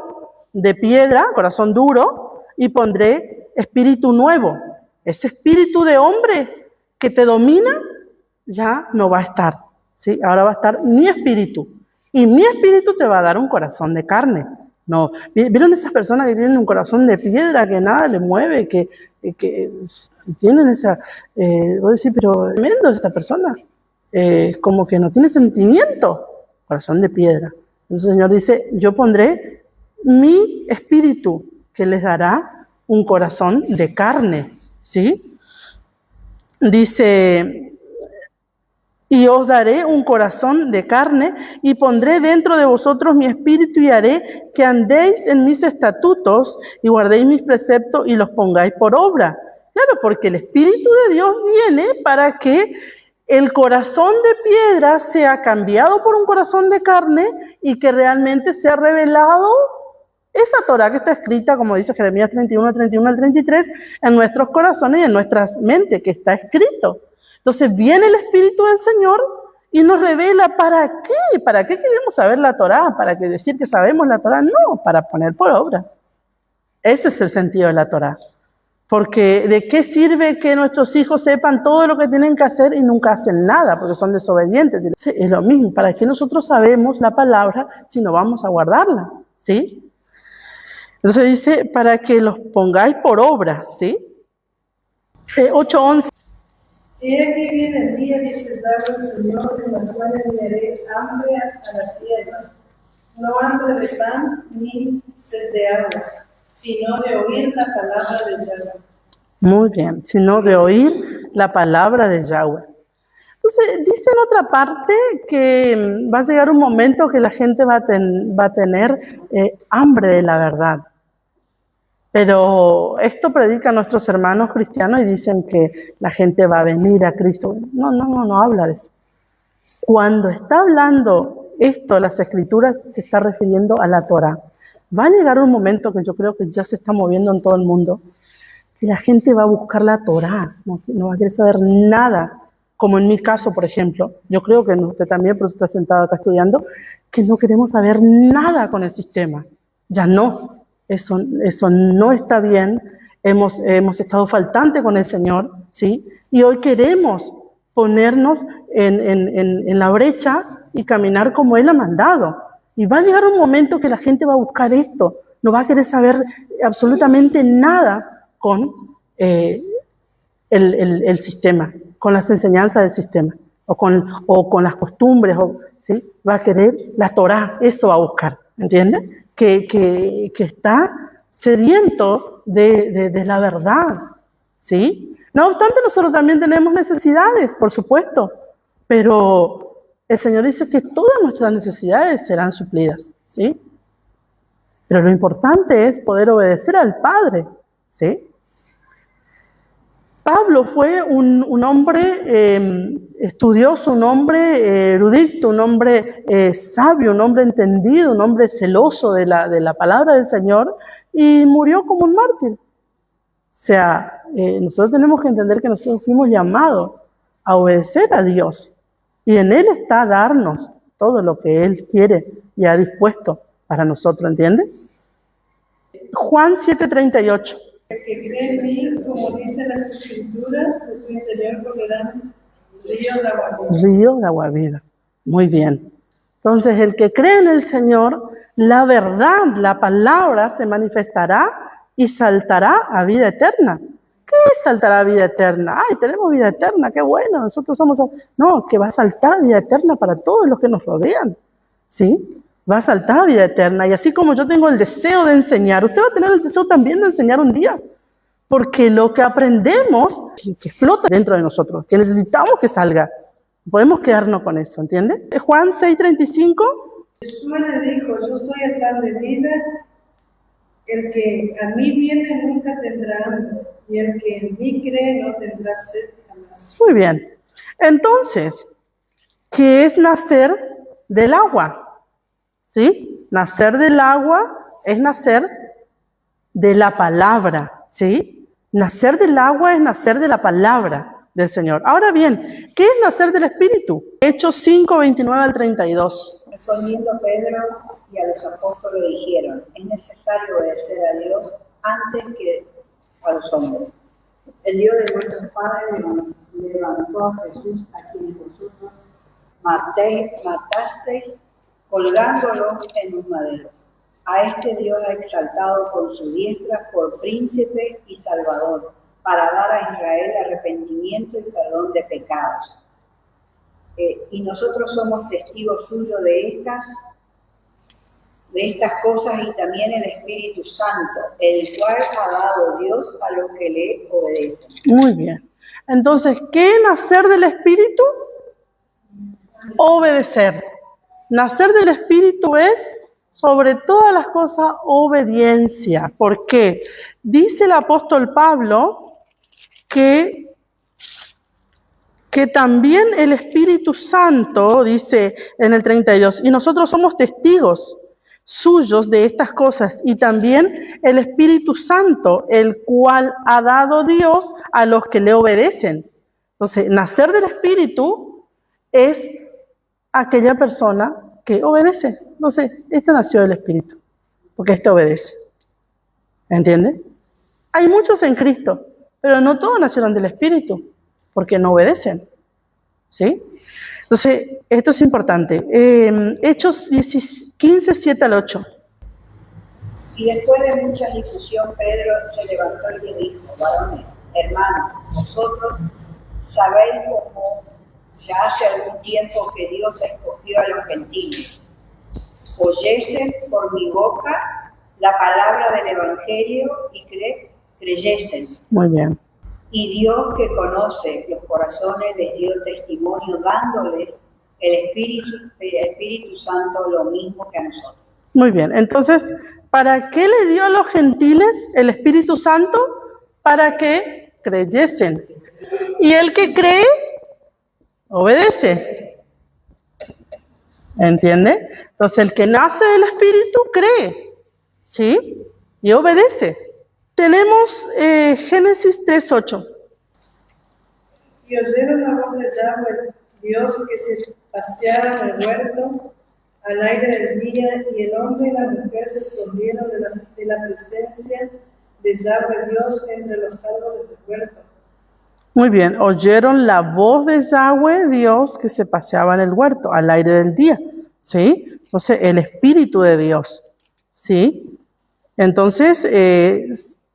de piedra, corazón duro, y pondré espíritu nuevo. Ese espíritu de hombre que te domina ya no va a estar, ¿sí? Ahora va a estar mi espíritu. Y mi espíritu te va a dar un corazón de carne. No, ¿vieron esas personas que tienen un corazón de piedra, que nada le mueve, que tienen esa... voy a decir, pero tremendo esta persona. Como que no tiene sentimiento. Corazón de piedra. Entonces el Señor dice, yo pondré mi espíritu que les dará un corazón de carne, ¿sí? Dice, y os daré un corazón de carne y pondré dentro de vosotros mi espíritu y haré que andéis en mis estatutos y guardéis mis preceptos y los pongáis por obra. Claro, porque el Espíritu de Dios viene para que el corazón de piedra sea cambiado por un corazón de carne y que realmente sea revelado esa Torah que está escrita, como dice Jeremías 31, 31 al 33, en nuestros corazones y en nuestras mentes, que está escrito. Entonces viene el Espíritu del Señor y nos revela ¿para qué? ¿Para qué queremos saber la Torah? ¿Para qué decir que sabemos la Torah? No, para poner por obra. Ese es el sentido de la Torah. Porque ¿de qué sirve que nuestros hijos sepan todo lo que tienen que hacer y nunca hacen nada? Porque son desobedientes. Es lo mismo. ¿Para qué nosotros sabemos la palabra si no vamos a guardarla? ¿Sí? Entonces dice, para que los pongáis por obra, ¿sí? 8:11. He aquí viene el día, dice el Señor, en el cual enviaré hambre a la tierra, no hambre de pan ni sed de agua, sino de oír la palabra de Yahweh. Muy bien, sino de oír la palabra de Yahweh. Entonces, dice en otra parte que va a llegar un momento que la gente va a tener hambre de la verdad. Pero esto predican nuestros hermanos cristianos y dicen que la gente va a venir a Cristo. No habla de eso. Cuando está hablando esto, las Escrituras, se está refiriendo a la Torah. Va a llegar un momento que yo creo que ya se está moviendo en todo el mundo, que la gente va a buscar la Torah, no va a querer saber nada. Como en mi caso, por ejemplo, yo creo que usted también, por eso está sentado acá estudiando, que no queremos saber nada con el sistema. Ya no. Eso no está bien, hemos estado faltantes con el Señor, ¿sí? Y hoy queremos ponernos en la brecha y caminar como Él ha mandado. Y va a llegar un momento que la gente va a buscar esto, no va a querer saber absolutamente nada con el sistema, con las enseñanzas del sistema, o con las costumbres, ¿sí? Va a querer la Torah, eso va a buscar, ¿entiendes? Que está sediento de la verdad, ¿sí? No obstante, nosotros también tenemos necesidades, por supuesto, pero el Señor dice que todas nuestras necesidades serán suplidas, ¿sí? Pero lo importante es poder obedecer al Padre, ¿sí? Pablo fue un hombre estudioso, un hombre erudito, un hombre sabio, un hombre entendido, un hombre celoso de la palabra del Señor y murió como un mártir. O sea, nosotros tenemos que entender que nosotros fuimos llamados a obedecer a Dios y en Él está darnos todo lo que Él quiere y ha dispuesto para nosotros, ¿entiendes? Juan 7:38. El que cree en mí, como dice las Escrituras, de su interior correrán ríos de agua viva. Río de agua viva. Muy bien. Entonces, el que cree en el Señor, la verdad, la palabra se manifestará y saltará a vida eterna. ¿Qué es saltar a vida eterna? ¡Ay, tenemos vida eterna! ¡Qué bueno! Nosotros somos... No, que va a saltar a vida eterna para todos los que nos rodean. ¿Sí? Va a saltar a vida eterna. Y así como yo tengo el deseo de enseñar, usted va a tener el deseo también de enseñar un día. Porque lo que aprendemos, que explota dentro de nosotros, que necesitamos que salga. Podemos quedarnos con eso, ¿entiende? Juan 6:35. Jesús le dijo, yo soy el pan de vida, el que a mí viene nunca tendrá hambre, y el que en mí cree no tendrá sed jamás. Muy bien. Entonces, ¿qué es nacer del agua? ¿Sí? Nacer del agua es nacer de la palabra, ¿sí? Nacer del agua es nacer de la palabra. del Señor. Ahora bien, ¿qué es nacer del Espíritu? Hechos 5, 29 al 32. Respondiendo Pedro y a los apóstoles dijeron: es necesario obedecer a Dios antes que a los hombres. El Dios de nuestros padres levantó a Jesús, a quien vosotros matasteis colgándolo en un madero. A este Dios ha exaltado con su diestra por príncipe y salvador, para dar a Israel arrepentimiento y perdón de pecados. Y nosotros somos testigos suyos de estas cosas, y también el Espíritu Santo, el cual ha dado Dios a los que le obedecen. Muy bien. Entonces, ¿qué es nacer del Espíritu? Obedecer. Nacer del Espíritu es, sobre todas las cosas, obediencia. ¿Por qué? Dice el apóstol Pablo que también el Espíritu Santo, dice en el 32, y nosotros somos testigos suyos de estas cosas, y también el Espíritu Santo, el cual ha dado Dios a los que le obedecen. Entonces, nacer del Espíritu es aquella persona que obedece. Entonces, este nació del Espíritu, porque este obedece. ¿Entiende? Hay muchos en Cristo, pero no todos nacieron del Espíritu, porque no obedecen. ¿Sí? Entonces, esto es importante. Hechos 15, 7 al 8. Y después de mucha discusión, Pedro se levantó y le dijo: varones, hermanos, vosotros sabéis cómo ya hace algún tiempo que Dios escogió a los gentiles. Oyesen por mi boca la palabra del Evangelio y creyesen. Muy bien. Y Dios, que conoce los corazones, les dio testimonio dándoles el Espíritu Santo lo mismo que a nosotros. Muy bien. Entonces, ¿para qué le dio a los gentiles el Espíritu Santo? Para que creyesen. Y el que cree, obedece. ¿Entiende? Entonces, el que nace del Espíritu cree, ¿sí? Y obedece. Tenemos Génesis 3:8. Y oyeron la voz de Yahweh, Dios, que se paseaba en el huerto al aire del día, y el hombre y la mujer se escondieron de la presencia de Yahweh Dios entre los árboles del huerto. Muy bien, oyeron la voz de Yahweh Dios que se paseaba en el huerto al aire del día, ¿sí? Entonces, el Espíritu de Dios, ¿sí? Entonces,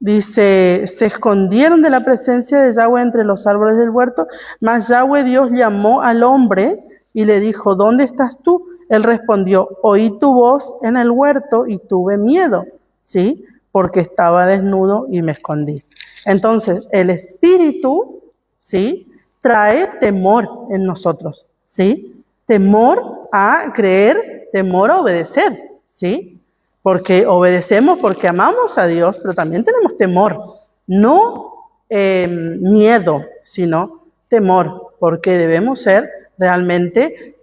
dice, se escondieron de la presencia de Yahweh entre los árboles del huerto, mas Yahweh Dios llamó al hombre y le dijo: ¿dónde estás tú? Él respondió: oí tu voz en el huerto y tuve miedo, ¿sí? Porque estaba desnudo y me escondí. Entonces, el Espíritu, ¿sí?, trae temor en nosotros, ¿sí? Temor a creer, temor a obedecer, ¿sí? Porque obedecemos porque amamos a Dios, pero también tenemos temor. No miedo, sino temor, porque debemos ser realmente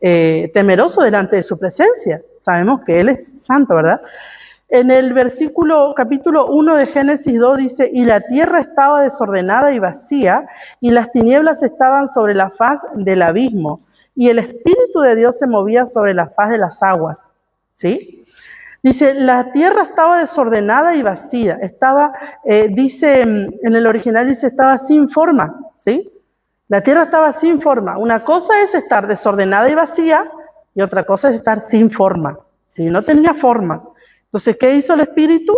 temerosos delante de su presencia. Sabemos que Él es santo, ¿verdad? En el capítulo 1 de Génesis 2 dice: y la tierra estaba desordenada y vacía, y las tinieblas estaban sobre la faz del abismo, y el Espíritu de Dios se movía sobre la faz de las aguas. ¿Sí? Dice, la tierra estaba desordenada y vacía, estaba, dice, en el original dice, estaba sin forma, ¿sí? La tierra estaba sin forma. Una cosa es estar desordenada y vacía, y otra cosa es estar sin forma, ¿sí? No tenía forma. Entonces, ¿qué hizo el Espíritu?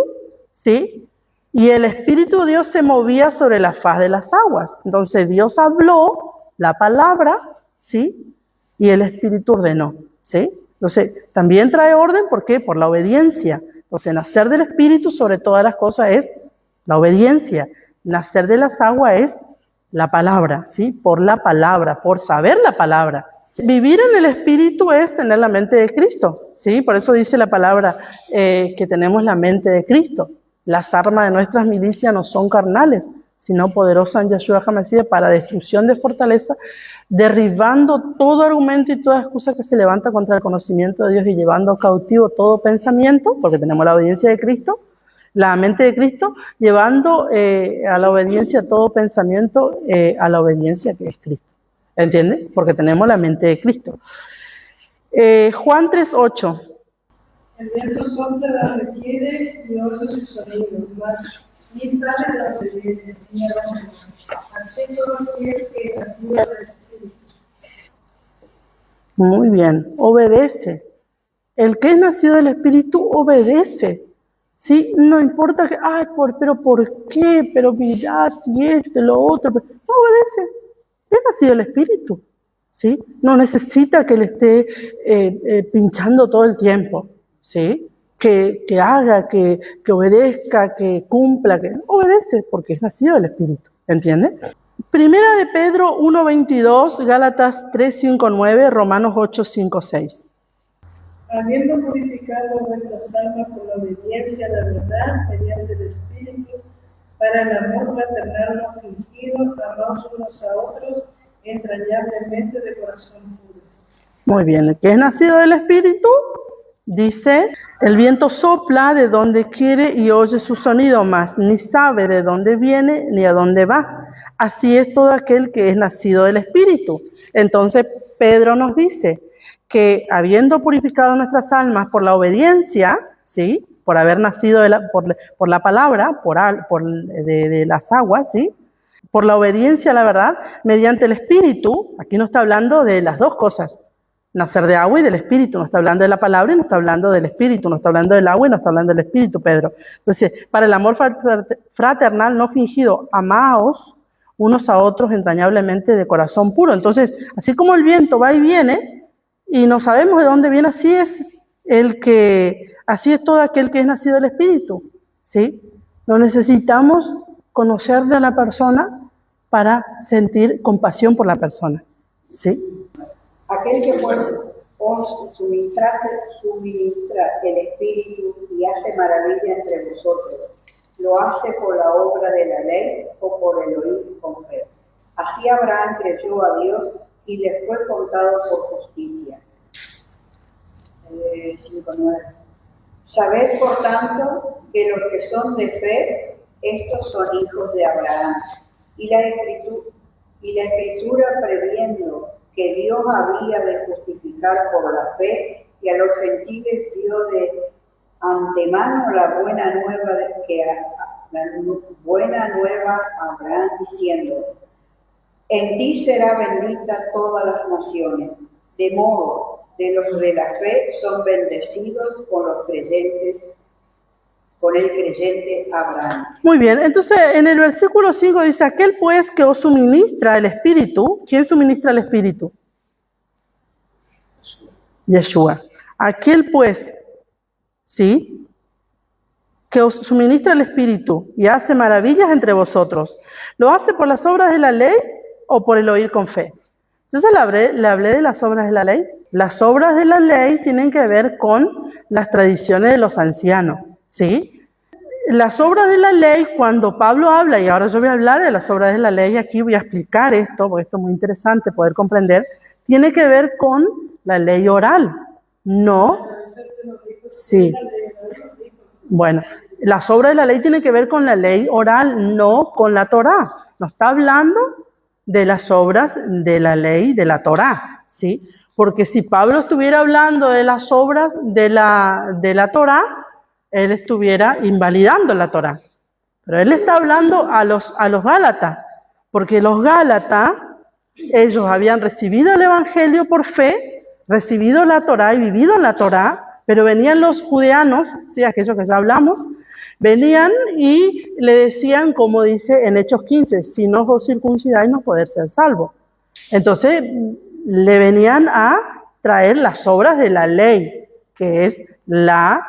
¿Sí? Y el Espíritu de Dios se movía sobre la faz de las aguas. Entonces, Dios habló la palabra, ¿sí? Y el Espíritu ordenó, ¿sí? Entonces, también trae orden, ¿por qué? Por la obediencia. Entonces, nacer del Espíritu sobre todas las cosas es la obediencia. Nacer de las aguas es la palabra, ¿sí? Por la palabra, por saber la palabra. Vivir en el Espíritu es tener la mente de Cristo, ¿sí? Por eso dice la palabra que tenemos la mente de Cristo. Las armas de nuestras milicias no son carnales, sino poderosas en Yeshua HaMashiach para destrucción de fortaleza, derribando todo argumento y toda excusa que se levanta contra el conocimiento de Dios y llevando cautivo todo pensamiento, porque tenemos la obediencia de Cristo, La mente de Cristo llevando a la obediencia todo pensamiento, a la obediencia que es Cristo. ¿Entiendes? Porque tenemos la mente de Cristo. Juan 3:8. El viento sopla donde quiere y oye su sonido, mas ni sabe de dónde viene ni a dónde va. Así todo aquel que nació del Espíritu. Muy bien, obedece. El que es nacido del Espíritu obedece. ¿Sí? No importa que, pero ¿por qué? Pero mirá, si esto, lo otro. No obedece. Es nacido del Espíritu. ¿Sí? No necesita que le esté pinchando todo el tiempo. ¿Sí? Que haga, que obedezca, que cumpla, que obedece porque es nacido del Espíritu. ¿Entiendes? Primera de Pedro 1:22, Gálatas 3:5-9, Romanos 8:5-6. Habiendo purificado vuestras almas por la obediencia a la verdad mediante el Espíritu, para el amor fraternal no fingido, amaos unos a otros entrañablemente de corazón puro. Muy bien, el que es nacido del Espíritu, dice, el viento sopla de donde quiere y oye su sonido, mas ni sabe de dónde viene ni a dónde va. Así es todo aquel que es nacido del Espíritu. Entonces Pedro nos dice que habiendo purificado nuestras almas por la obediencia, ¿sí? Por haber nacido por la palabra, de las aguas, ¿sí? Por la obediencia a la verdad, mediante el Espíritu, aquí no está hablando de las dos cosas, nacer de agua y del Espíritu, no está hablando de la palabra y no está hablando del Espíritu, no está hablando del agua y no está hablando del Espíritu, Pedro. Entonces, para el amor fraternal no fingido, amaos unos a otros entrañablemente de corazón puro. Entonces, así como el viento va y viene, y no sabemos de dónde viene, así es todo aquel que es nacido del Espíritu, ¿sí? No necesitamos conocerle a la persona para sentir compasión por la persona, ¿sí? Aquel que os suministra el Espíritu y hace maravilla entre vosotros, ¿lo hace por la obra de la ley o por el oír con fe? Así Abraham creyó a Dios y les fue contado por justicia. 5:9. Sabed, por tanto, que los que son de fe, estos son hijos de Abraham. Y la Escritura previendo que Dios había de justificar por la fe y a los gentiles dio de antemano la buena nueva a Abraham, diciendo: en ti será bendita todas las naciones, de modo de los de la fe son bendecidos con el creyente Abraham. Muy bien, entonces en el versículo 5 dice, aquel pues que os suministra el Espíritu. ¿Quién suministra el Espíritu? Yeshua. Aquel pues, ¿sí? Que os suministra el Espíritu y hace maravillas entre vosotros. ¿Lo hace por las obras de la ley o por el oír con fe? Entonces le hablé de las obras de la ley. Las obras de la ley tienen que ver con las tradiciones de los ancianos, ¿sí? Las obras de la ley, cuando Pablo habla, y ahora yo voy a hablar de las obras de la ley, aquí voy a explicar esto, porque esto es muy interesante poder comprender, tiene que ver con la ley oral, no, sí. Bueno, las obras de la ley tienen que ver con la ley oral, no con la Torá. No está hablando de las obras de la ley de la Torá, ¿sí? Porque si Pablo estuviera hablando de las obras de la Torá, él estuviera invalidando la Torá. Pero él está hablando a los Gálatas, porque los Gálatas, ellos habían recibido el Evangelio por fe, recibido la Torá y vivido en la Torá, pero venían los judeanos, ¿sí? Aquellos que ya hablamos, venían y le decían, como dice en Hechos 15, si no os circuncidáis no podéis ser salvos. Entonces le venían a traer las obras de la ley, que es la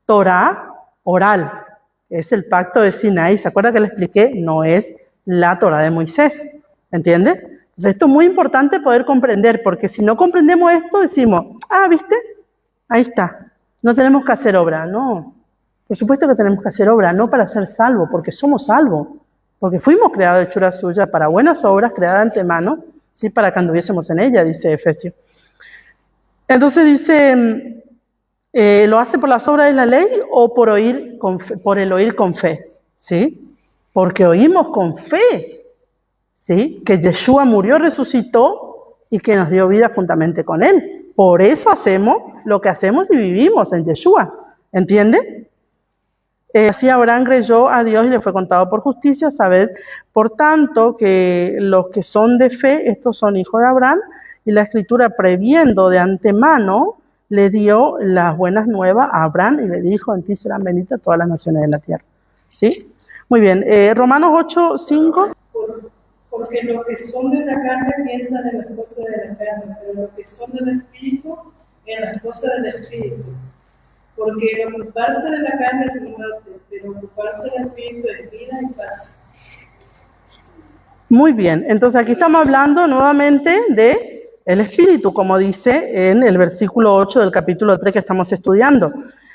Torá oral, que es el pacto de Sinaí. ¿Se acuerda que le expliqué? No es la Torá de Moisés, ¿entiende? Entonces esto es muy importante poder comprender, porque si no comprendemos esto decimos, ¿viste? Ahí está, no tenemos que hacer obra. No, por supuesto que tenemos que hacer obra, no para ser salvos, porque somos salvos, porque fuimos creados de hechura suya para buenas obras creadas de antemano, ¿sí? Para que anduviésemos en ella, dice Efesios. Entonces dice, ¿Lo hace por las obras de la ley o por el oír con fe? ¿Sí? Porque oímos con fe, ¿sí? Que Yeshua murió, resucitó y que nos dio vida juntamente con Él. Por eso hacemos lo que hacemos y vivimos en Yeshua. ¿Entiende? Así Abraham creyó a Dios y le fue contado por justicia. Sabed, por tanto, que los que son de fe, estos son hijos de Abraham, y la Escritura, previendo de antemano, le dio las buenas nuevas a Abraham y le dijo: en ti serán benditas todas las naciones de la tierra. ¿Sí? Muy bien. Romanos 8:5. Porque los que son de la carne piensan en las cosas de la carne, pero los que son del Espíritu, en las cosas del Espíritu. Porque el ocuparse de la carne es muerte, pero ocuparse del Espíritu es vida y paz. Muy bien. Entonces aquí estamos hablando nuevamente de el Espíritu, como dice en el versículo 8 del capítulo 3 que estamos estudiando.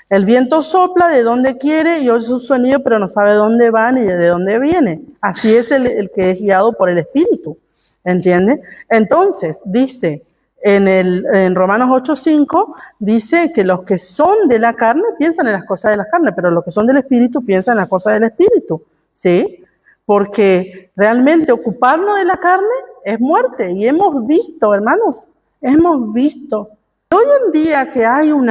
El viento sopla de donde quiere y oye su sonido, pero no sabe dónde va ni de dónde viene. Así es el que es guiado por el Espíritu. ¿Entiende? Entonces, dice en Romanos 8:5, dice que los que son de la carne piensan en las cosas de la carne, pero los que son del Espíritu piensan en las cosas del Espíritu. ¿Sí? Porque realmente ocuparnos de la carne es muerte. Y hemos visto, hermanos, hemos visto. Hoy en día que hay un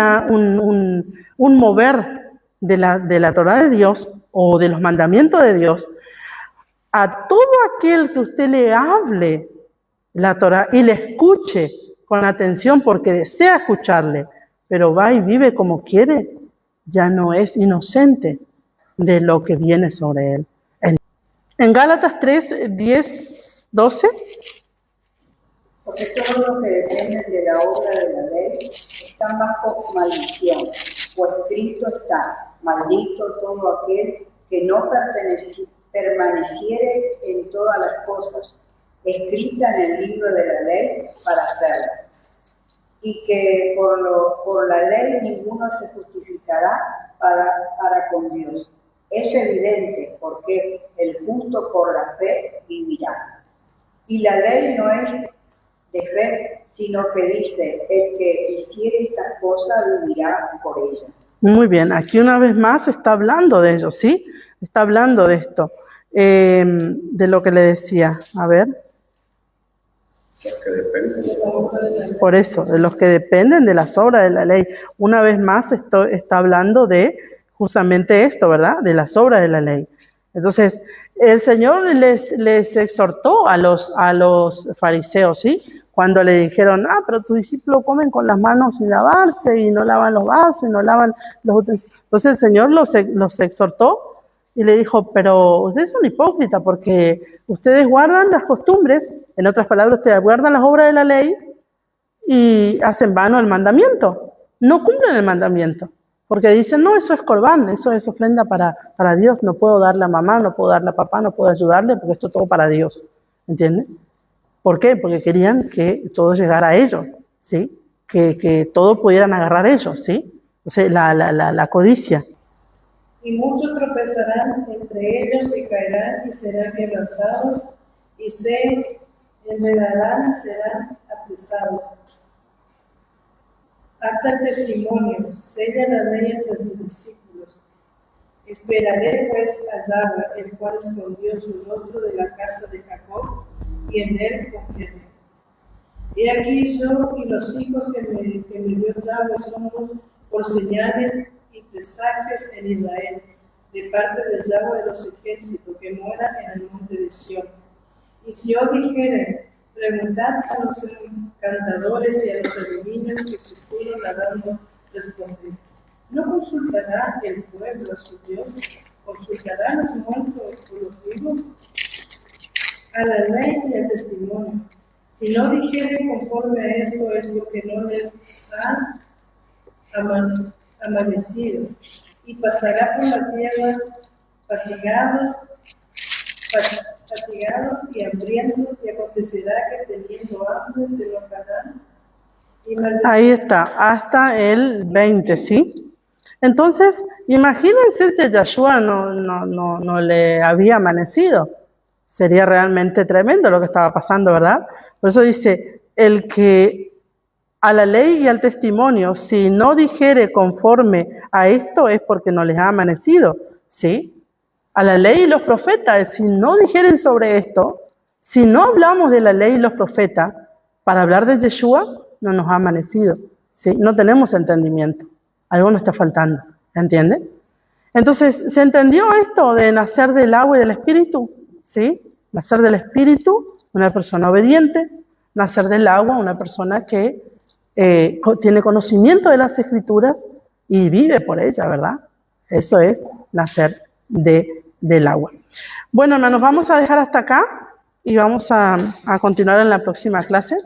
mover de la Torá de Dios o de los mandamientos de Dios, a todo aquel que usted le hable la Torá y le escuche con atención porque desea escucharle, pero va y vive como quiere, ya no es inocente de lo que viene sobre él. En Gálatas 3:10-12. Porque todos los que dependen de la obra de la ley están bajo maldición, pues escrito está: maldito todo aquel que no permaneciere en todas las cosas escritas en el libro de la ley para hacerlas. Y que por la ley ninguno se justificará para con Dios. Es evidente, porque el justo por la fe vivirá. Y la ley no es de fe, sino que dice: el que hiciere estas cosas vivirá por ellas. Muy bien, aquí una vez más está hablando de ello, ¿sí? Está hablando de esto, de lo que le decía. A ver. Por eso, de los que dependen de las obras de la ley. Una vez más está hablando de justamente esto, ¿verdad? De las obras de la ley. Entonces, el Señor les exhortó a los fariseos, ¿sí? Cuando le dijeron: pero tus discípulos comen con las manos sin lavarse y no lavan los vasos y no lavan los utensilios. Entonces el Señor los exhortó y le dijo: pero ustedes son hipócritas porque ustedes guardan las costumbres, en otras palabras, ustedes guardan las obras de la ley y hacen vano el mandamiento. No cumplen el mandamiento. Porque dicen: no, eso es corbán, eso es ofrenda para Dios, no puedo darle a mamá, no puedo darle a papá, no puedo ayudarle, porque esto es todo para Dios. ¿Entienden? ¿Por qué? Porque querían que todo llegara a ellos, ¿sí? Que todo pudieran agarrar ellos, ¿sí? O sea, la codicia. Y muchos tropezarán entre ellos y caerán y serán quebrantados y se enredarán y serán apresados. Acta el testimonio, sella la ley entre mis discípulos. Esperaré pues a Yahweh, el cual escondió su rostro de la casa de Jacob, y en él confiaré. He aquí yo y los hijos que me dio Yahweh somos por señales y presagios en Israel, de parte de Yahweh de los ejércitos, que mora en el monte de Sión. Y si yo dijere: preguntad a los encantadores y a los adivinos que susurran nadando, responderé: ¿no consultará el pueblo a su Dios? ¿Consultará a los muertos por los vivos? A la ley y al testimonio. Si no dijere conforme a esto, es porque no les ha amanecido, y pasará por la tierra fatigados y hambrientos, y acontecerá que teniendo hambre se enojarán y maldecirán. Ahí está, hasta el 20, ¿sí? Entonces, imagínense si a Yahshua no le había amanecido. Sería realmente tremendo lo que estaba pasando, ¿verdad? Por eso dice: el que a la ley y al testimonio. Si no dijere conforme a esto es porque no les ha amanecido, ¿sí? A la ley y los profetas, si no dijeren sobre esto, si no hablamos de la ley y los profetas, para hablar de Yeshua, no nos ha amanecido, ¿sí? No tenemos entendimiento, algo nos está faltando, ¿entiende? Entonces, ¿se entendió esto de nacer del agua y del espíritu? ¿Sí? Nacer del espíritu, una persona obediente; nacer del agua, una persona que tiene conocimiento de las escrituras y vive por ella, ¿verdad? Eso es nacer del agua. Bueno, hermanos, vamos a dejar hasta acá y vamos a continuar en la próxima clase.